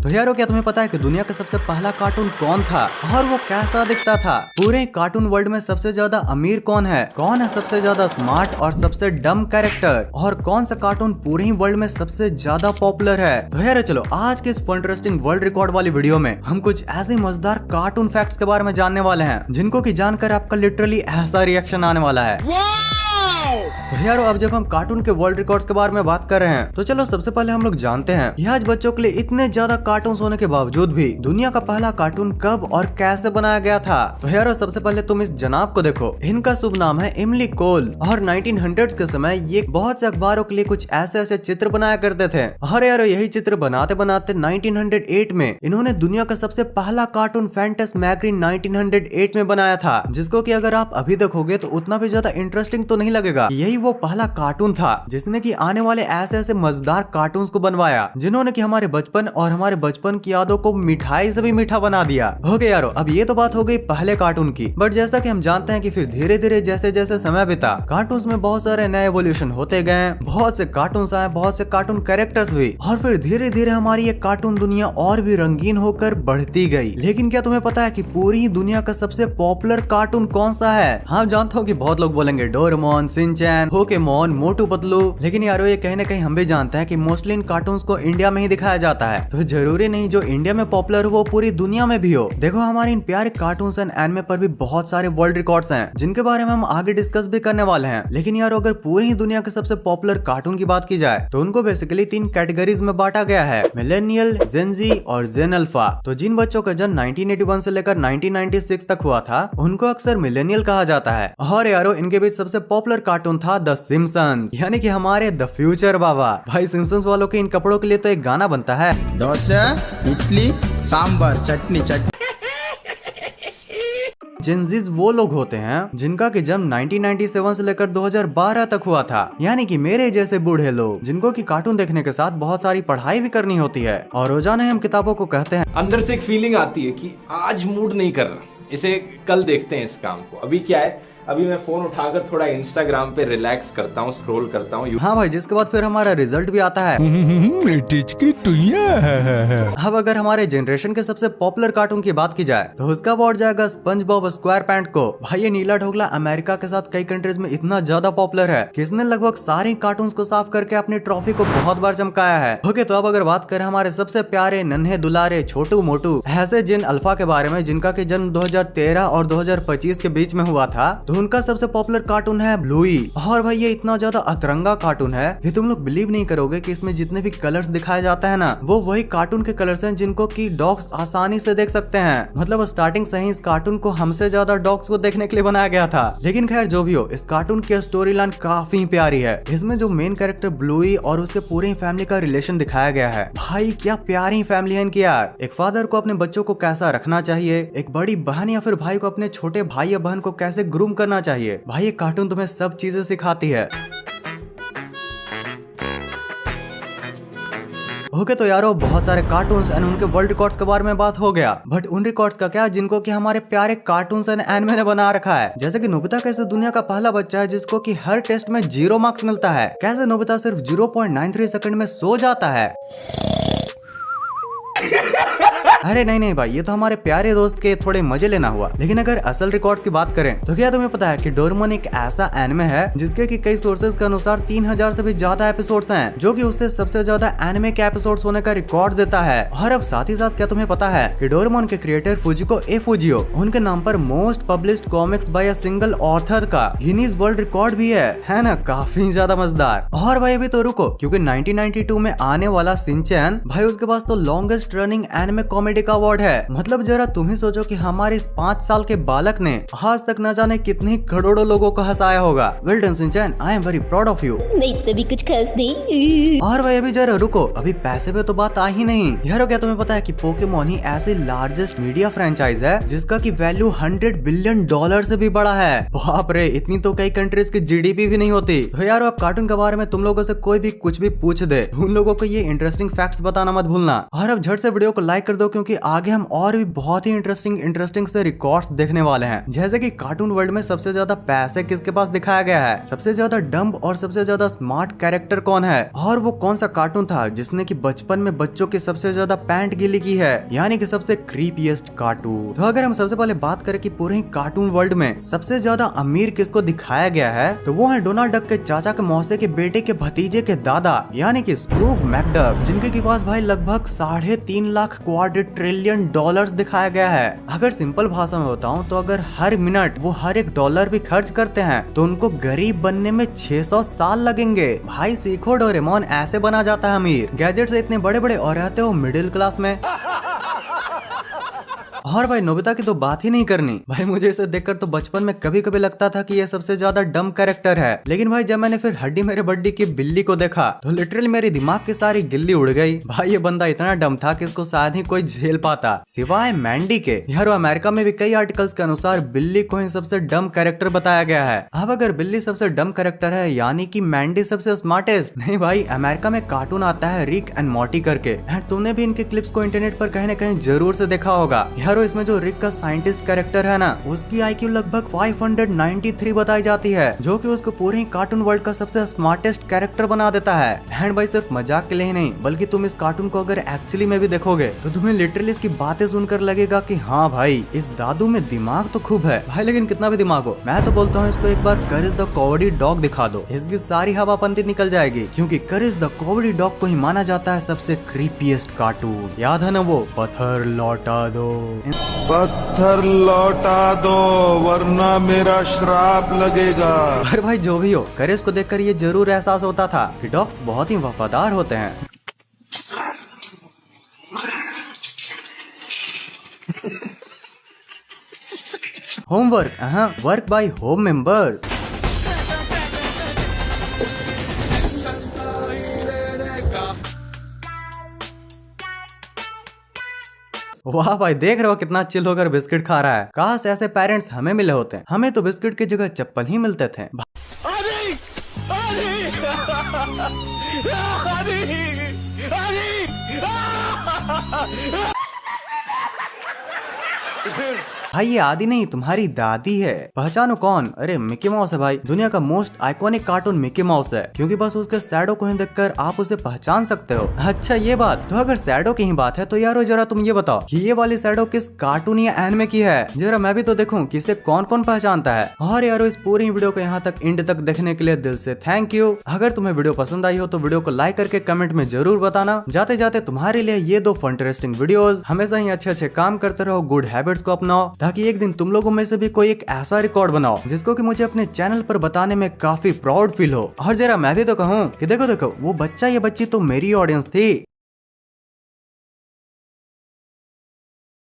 तो यारो क्या तुम्हें पता है कि दुनिया का सबसे पहला कार्टून कौन था और वो कैसा दिखता था? पूरे कार्टून वर्ल्ड में सबसे ज्यादा अमीर कौन है सबसे ज्यादा स्मार्ट और सबसे डम कैरेक्टर, और कौन सा कार्टून पूरे ही वर्ल्ड में सबसे ज्यादा पॉपुलर है? तो यार चलो आज के इस इंटरेस्टिंग वर्ल्ड रिकॉर्ड वाली वीडियो में हम कुछ ऐसे मजेदार कार्टून फैक्ट्स के बारे में जानने वाले हैं जिनको की जानकर आपका लिटरली ऐसा रिएक्शन आने वाला है। तो यारो अब जब हम कार्टून के वर्ल्ड रिकॉर्ड्स के बारे में बात कर रहे हैं तो चलो सबसे पहले हम लोग जानते हैं कि आज बच्चों के लिए इतने ज्यादा कार्टून होने के बावजूद भी दुनिया का पहला कार्टून कब और कैसे बनाया गया था। तो यारो सबसे पहले तुम इस जनाब को देखो, इनका शुभ नाम है इमली कोल और 1900s के समय ये बहुत से अखबारों के लिए कुछ ऐसे ऐसे चित्र बनाया करते थे। और यारो यही चित्र बनाते बनाते 1908 में इन्होंने दुनिया का सबसे पहला कार्टून फैंटास्मैगोरी 1908 में बनाया था, जिसको की अगर आप अभी देखोगे तो उतना भी ज्यादा इंटरेस्टिंग तो नहीं लगेगा। यही वो पहला कार्टून था जिसने कि आने वाले ऐसे ऐसे मजेदार कार्टून्स को बनवाया जिन्होंने कि हमारे बचपन और हमारे बचपन की यादों को मिठाई से भी मीठा बना दिया। ओके यारो अब ये तो बात हो गई पहले कार्टून की, बट जैसा कि हम जानते हैं कि फिर धीरे धीरे जैसे जैसे समय बीता कार्टून्स में बहुत सारे नए एवोल्यूशन होते गए, बहुत से कार्टून्स आए, बहुत से कार्टून कैरेक्टर्स भी, और फिर धीरे धीरे हमारी ये कार्टून दुनिया और भी रंगीन होकर बढ़ती गई। लेकिन क्या तुम्हें पता है कि पूरी दुनिया का सबसे पॉपुलर कार्टून कौन सा है? हाँ जानता हूँ कि बहुत लोग बोलेंगे Doraemon, Shinchan, Pokemon, Motu Patlu, लेकिन यारो ये कहीं ना कहीं हम भी जानते हैं कि मोस्टली इन कार्टून्स को इंडिया में ही दिखाया जाता है, तो जरूरी नहीं जो इंडिया में पॉपुलर हो वो पूरी दुनिया में भी हो। देखो हमारे इन प्यारे कार्टून्स एंड एनिमे पर भी बहुत सारे वर्ल्ड रिकॉर्ड्स हैं जिनके बारे में हम आगे डिस्कस भी करने वाले हैं। लेकिन यारो अगर पूरी ही दुनिया के सबसे पॉपुलर कार्टून की बात की जाए तो उनको बेसिकली 3 कैटेगरीज में बांटा गया है, मिलेनियल, जेन जी और जेन अल्फा। तो जिन बच्चों का जन्म 1981 से लेकर 1996 तक हुआ था उनको अक्सर मिलेनियल कहा जाता है। और यारो इनके बीच सबसे पॉपुलर कार्टून था द सिम्पसंस, यानी कि हमारे द फ्यूचर बाबा। भाई सिम्पसंस वालों के इन कपड़ों के लिए तो एक गाना बनता है, डोसा, इडली, सांबर, चटनी चटनी। जेनजीज वो लोग होते हैं जिनका कि जन्म 1997 से लेकर 2012 तक हुआ था, यानी कि मेरे जैसे बूढ़े लोग जिनको कि कार्टून देखने के साथ बहुत सारी पढ़ाई भी करनी होती है और रोजाना हम किताबों को कहते हैं। अंदर से एक फीलिंग आती है कि आज मूड नहीं कर रहा, इसे कल देखते हैं इस काम को। अभी क्या है, अभी मैं फोन उठाकर थोड़ा इंस्टाग्राम पे रिलैक्स करता हूँ, स्क्रॉल करता हूँ। हाँ भाई, जिसके बाद फिर हमारा रिजल्ट भी आता है। अब अगर हमारे जनरेशन के सबसे पॉपुलर कार्टून की बात की जाए तो उसका अवार्ड जाएगा स्पंज बॉब स्क्वायर पैंट को। भाई ये नीला ढोकला अमेरिका के साथ कई कंट्रीज में इतना ज्यादा पॉपुलर है कि इसने लगभग सारे कार्टून को साफ करके अपनी ट्रॉफी को बहुत बार चमकाया है। ओके तो अब अगर बात करें हमारे सबसे प्यारे नन्हे दुलारे छोटू मोटू ऐसे जिन अल्फा के बारे में जिनका की जन्म 2013 और 2025 के बीच में हुआ था, तो उनका सबसे पॉपुलर कार्टून है ब्लूई। और भाई ये इतना ज्यादा अतरंगा कार्टून है कि तुम लोग बिलीव नहीं करोगे कि इसमें जितने भी कलर्स दिखाए जाते हैं ना वो वही कार्टून के कलर्स हैं जिनको कि डॉग्स आसानी से देख सकते हैं। मतलब स्टार्टिंग से ही इस कार्टून को हमसे ज्यादा डॉग्स को देखने के लिए बनाया गया था। लेकिन खैर जो भी हो, इस कार्टून की स्टोरी लाइन काफी प्यारी है। इसमें जो मेन कैरेक्टर ब्लूई और उसके पूरी फैमिली का रिलेशन दिखाया गया है। भाई क्या प्यारी फैमिली है इनकी यार। एक फादर को अपने बच्चों को कैसा रखना चाहिए, एक बड़ी बहन या फिर भाई को अपने छोटे भाई या बहन को कैसे ग्रूम करना चाहिए, भाई ये कार्टून तुम्हें सब चीजें सिखाती है। ओके तो यारो बहुत सारे कार्टून्स एंड उनके वर्ल्ड रिकॉर्ड्स के बारे में बात हो गया, बट उन रिकॉर्ड्स का क्या जिनको कि हमारे प्यारे कार्टून्स एंड एनिमे ने बना रखा है। जैसे कि नोबिता कैसे दुनिया का पहला बच्चा है जिसको कि हर टेस्ट में 0 मार्क्स मिलता है, कैसे नोबिता सिर्फ 0.93 सेकंड में सो जाता है। अरे नहीं भाई, ये तो हमारे प्यारे दोस्त के थोड़े मजे लेना हुआ। लेकिन अगर असल रिकॉर्ड्स की बात करें तो क्या तुम्हें पता है कि डोरेमोन एक ऐसा एनिमे है जिसके कि कई सोर्सेज के अनुसार 3000 से भी ज्यादा एपिसोड्स हैं, जो कि उससे सबसे ज्यादा एनिमे के एपिसोड्स होने का रिकॉर्ड देता है। और अब साथ ही साथ क्या तुम्हें पता है कि डोरेमोन के क्रिएटर फुजिको ए फुजियो, उनके नाम पर most published comics bye a single author का गिनीज वर्ल्ड रिकॉर्ड भी है ना। काफी ज्यादा मजेदार। और भाई अभी तो रुको, क्योंकि 1992 में आने वाला शिनचैन भाई उसके पास तो लॉन्गेस्ट रनिंग एनिमे कॉमेडी का अवार्ड है। मतलब जरा तुम ही सोचो कि हमारे इस 5 साल के बालक ने आज तक न जाने कितने करोड़ों लोगों को हंसाया होगा। Well done Shinchan, I am very proud of you. नहीं तो भी कुछ खास नहीं। और भाई अभी जरा रुको, अभी पैसे पे तो बात आ ही नहीं। यारो क्या तुम्हें पता है कि पोकेमोन ही ऐसी लार्जेस्ट मीडिया फ्रेंचाइज है जिसका की वैल्यू $100 बिलियन से भी बड़ा है। बाप रे, इतनी तो कई कंट्रीज की जीडीपी भी नहीं होती। तो यारो अब कार्टून के बारे में तुम लोगों से कोई भी कुछ भी पूछ दे, उन लोगों को ये इंटरेस्टिंग फैक्ट्स बताना मत भूलना। और अब झट से वीडियो वीडियो को लाइक कर दो, क्योंकि आगे हम और भी बहुत ही इंटरेस्टिंग से रिकॉर्ड्स देखने वाले हैं। जैसे कि कार्टून वर्ल्ड में सबसे ज्यादा पैसे किसके पास दिखाया गया है, सबसे ज्यादा डम्ब और सबसे ज्यादा स्मार्ट कैरेक्टर कौन है, और वो कौन सा कार्टून था जिसने की बचपन में बच्चों की सबसे ज्यादा पैंट गीली की है, यानी कि सबसे क्रीपीएस्ट कार्टून। तो अगर हम सबसे पहले बात करें कि पूरे ही कार्टून वर्ल्ड में सबसे ज्यादा अमीर किसको दिखाया गया है, तो वो है डोनाल्ड डक के चाचा के मौसे के बेटे के भतीजे के दादा, यानी कि स्क्रूज मैकडक, जिनके के पास भाई लगभग 3.5 लाख क्वाड्रिलियन डॉलर्स दिखाया गया है। अगर सिंपल भाषा में बताऊं तो अगर हर मिनट वो हर एक डॉलर भी खर्च करते हैं तो उनको गरीब बनने में 600 साल लगेंगे। भाई सीखो, डोरेमोन ऐसे बना जाता है अमीर। गैजेट से इतने बड़े बड़े और रहते हो मिडिल क्लास में। और भाई नोबिता की तो बात ही नहीं करनी। भाई मुझे इसे देखकर तो बचपन में कभी कभी लगता था कि ये सबसे ज्यादा डम कैरेक्टर है, लेकिन भाई जब मैंने फिर हड्डी मेरे बड्डी की बिल्ली को देखा तो लिटरली मेरी दिमाग की सारी गिल्ली उड़ गई। भाई ये बंदा इतना डम था कि इसको शायद ही कोई झेल पाता, सिवाय मैंडी के। यार अमेरिका में भी कई आर्टिकल्स के अनुसार बिल्ली को ही सबसे डम कैरेक्टर बताया गया है। अब अगर बिल्ली सबसे डम कैरेक्टर है, यानी कि मैंडी सबसे स्मार्टेस्ट? नहीं भाई, अमेरिका में कार्टून आता है रिक एंड मॉर्टी करके, तुमने भी इनके क्लिप्स को इंटरनेट पर कहीं न कहीं जरूर से देखा होगा। यारो इसमें जो रिक का साइंटिस्ट कैरेक्टर है ना, उसकी IQ लगभग 593 बताई जाती है, जो कि उसको पूरे ही कार्टून वर्ल्ड का सबसे स्मार्टेस्ट कैरेक्टर बना देता है। एंड भाई सिर्फ मजाक के लिए ही नहीं, बल्कि तुम इस कार्टून को अगर एक्चुअली में भी देखोगे तो तुम्हें लिटरली इसकी बातें सुनकर लगेगा कि हाँ भाई, इस दादू में दिमाग तो खूब है भाई। लेकिन कितना भी दिमाग हो, मैं तो बोलता हूँ इसको एक बार करेज द कॉमेडी डॉग दिखा दो, इसकी सारी हवापंती निकल जाएगी। क्योंकि करेज द कॉमेडी डॉग को ही माना जाता है सबसे क्रीपीएस्ट कार्टून। याद है ना वो पत्थर लौटा दो, पत्थर लौटा दो वरना मेरा श्राप लगेगा। पर भाई जो भी हो, करेज को देखकर ये जरूर एहसास होता था कि डॉग्स बहुत ही वफादार होते हैं। Homework, work by home members. वाह भाई, देख रहे हो कितना चिल होकर बिस्किट खा रहा है। काश ऐसे पेरेंट्स हमें मिले होते, हमें तो बिस्किट की जगह चप्पल ही मिलते थे। भाई ये आदि नहीं, तुम्हारी दादी है। पहचानो कौन? अरे मिकी माउस है भाई। दुनिया का most iconic cartoon Mickey mouse है, क्योंकि बस उसके शैडो को ही देखकर आप उसे पहचान सकते हो। अच्छा ये बात, तो अगर शैडो की ही बात है तो यारो जरा तुम ये बताओ कि ये वाली शैडो किस कार्टून या एनिमे की है, जरा मैं भी तो देखूं कि इसे कौन कौन पहचानता है। और यारो इस पूरी वीडियो को यहाँ तक एंड तक देखने के लिए दिल से थैंक यू। अगर तुम्हें वीडियो पसंद आई हो तो वीडियो को लाइक करके कमेंट में जरूर बताना। जाते जाते तुम्हारे लिए ये 2 इंटरेस्टिंग वीडियोस। हमेशा ही अच्छे काम करते रहो, गुड हैबिट्स को अपनाओ, ताकि एक दिन तुम लोगों में से भी कोई एक ऐसा रिकॉर्ड बनाओ जिसको कि मुझे अपने चैनल पर बताने में काफी प्राउड फील हो। और जरा मैं भी तो कहूँ कि देखो वो बच्चा ये बच्ची तो मेरी ऑडियंस थी।